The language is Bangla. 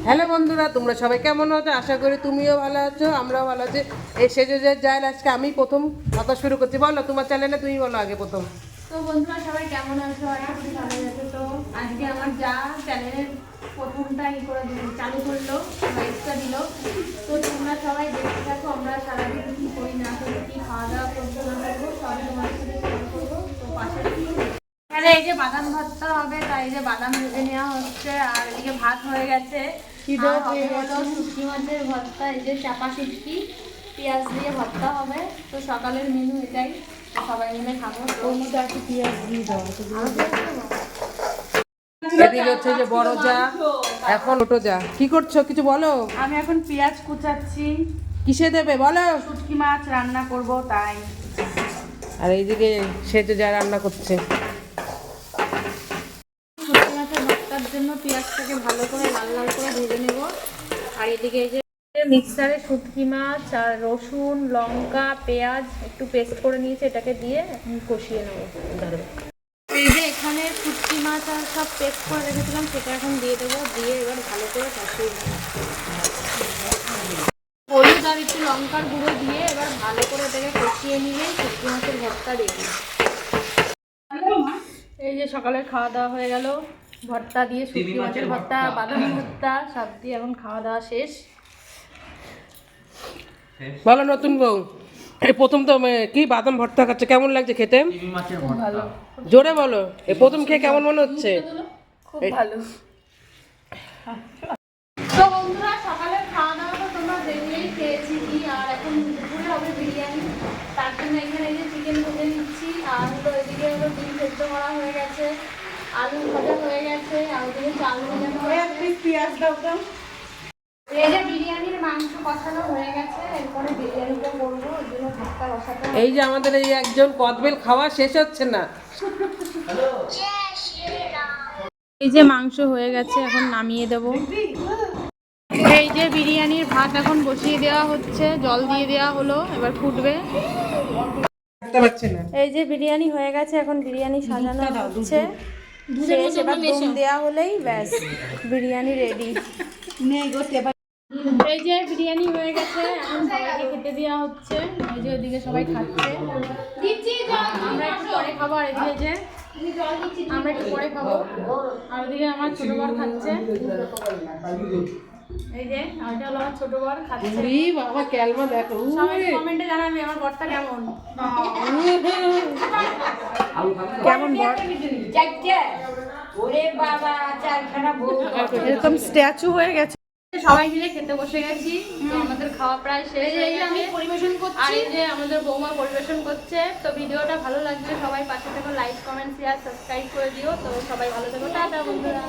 হ্যালো বন্ধুরা, তোমরা সবাই কেমন আছো? আশা করি তুমিও ভালো আছো, আমরাও ভালো আছি। এই সেজে যায় আজকে আমি প্রথম কথা শুরু করছি। বলো তোমার চ্যানেলে, তুমি বলো আগে প্রথম। তো বন্ধুরা সবাই কেমন আছো? আশা করি ভালো আছো। তো আজকে আমার যা চ্যানেলের প্রথমটা চালু করলো, লাইভটা দিল। তো তোমরা সবাই দেখতে থাকো, আমরা সারাদিন কী করি না করি, কী খাওয়া দাওয়া করবো না করবো সবই তোমাদের সাথে শেয়ার করবো। তো পাশে এখানে এই যে বাদাম ভর্তা হবে, তাই এই যে বাদাম ভেজে নেওয়া হচ্ছে। আর এদিকে ভাত হয়ে গেছে, শুটকি মাছের ভর্তা, এই যে চাপা শুটকি পেঁয়াজ দিয়ে ভর্তা হবে। তো সকালের মেনু এটাই, সবাই মিলে খাবো। ওর মধ্যে একটু পেঁয়াজ দিয়ে দাও। এদিকে হচ্ছে যে বড় যা, এখন ছোট যা। কি করছো কিছু বলো? আমি এখন পেঁয়াজ কুচাচ্ছি, কিসে দেবে বলো? শুটকি মাছ রান্না করব তাই। আর এইদিকে সেজে যা রান্না করছে। শুটকি মাছের ভর্তার জন্য পেঁয়াজটাকে ভালো করে লাল লাল করে ভেজে নেব। আর এদিকে এই যে মিক্সারে শুটকি মাছ আর রসুন লঙ্কা পেঁয়াজ একটু পেস্ট করে নিয়েছি, এটাকে দিয়ে এখন কষিয়ে নেবো। এই যে এখানে শুটকি মাছ আর সব পেস্ট করে রেখেছিলাম, সেটা এখন দিয়ে দেবো, দিয়ে এবার ভালো করে কষিয়ে নেবো। হলুদ আর একটু লঙ্কার গুঁড়ো দিয়ে এবার ভালো করে এটাকে কষিয়ে নিলেই শুটকি মাছের ভর্তা রেডি। এই যে সকালের খাওয়া দাওয়া হয়ে গেল, ভর্তা দিয়ে শুটকি মাছের ভর্তা বাদাম ভর্তা সব দিয়ে এখন খাওয়া দাওয়া শেষ। বলো নতুন বউ, এই প্রথম তো কি বাদাম ভর্তা খাচ্ছে, কেমন লাগছে খেতে? ভালো, জোরে বলো, এই প্রথম খেয়ে কেমন মনে হচ্ছে? খুব ভালো। তো বন্ধুরা সকালের খাওয়া দাওয়া তো তোমরা দেখলেই খেয়েছি কি, আর এখন দুপুরে হবে বিরিয়ানি। তার জন্য এখানে এই যে চিকেন ভেজে নিচ্ছি, আর হলো এদিকে হলো ডিম সেদ্ধ করা হয়ে গেছে, আলু ভাজা হয়ে গেছে, আর ওদিকে চাল ভেজানো হয়েছে। পেঁয়াজ দাও তো। এই যে বিরিয়ানির মাংস কষানো হয়ে গেছে, এরপরে বিরিয়ানিটা করবো, ওই জন্য ভাতটা বসাতে হবে। এই যে আমাদের এই একজন কদবেল খাওয়া শেষ হচ্ছে না। এই যে মাংস হয়ে গেছে, এখন নামিয়ে দেব। এই যে বিরিয়ানির ভাত এখন বসিয়ে দেওয়া হচ্ছে, জল দিয়ে দেওয়া হলো, এবার ফুটবে। এই যে বিরিয়ানি হয়ে গেছে, এখন বিরিয়ানি সাজানো হচ্ছে। শেষ, এবার দম দেওয়া হলেই ব্যাস বিরিয়ানি রেডি। এই যে বিরিয়ানি হয়ে গেছে, এখন সবাইকে খেতে দেওয়া হচ্ছে। এই যে ওইদিকে সবাই খাচ্ছে, আমরা একটু পরে খাবো। আর এদিকে যে আমরা একটু পরে খাবো, আর ওদিকে আমার ছোট বর খাচ্ছে। এই যে ওইটা হলো আমার ছোট বর খাচ্ছে। বাবা ক্যালমা দেখো, সবাই কমেন্টে জানাবে আমার বরটা কেমন। কেমন বর? এরকম স্ট্যাচু হয়ে গেছে। সবাই মিলে খেতে বসে গেছি, তো আমাদের খাওয়া প্রায় শেষ। এই যে আমি পরিবেশন করছি, আর এই যে আমাদের বৌমা পরিবেশন করছে। তো ভিডিওটা ভালো লাগলে সবাই পাশে থেকো, লাইক কমেন্ট শেয়ার সাবস্ক্রাইব করে দিও। তো সবাই ভালো থেকো, টাটা বন্ধুরা।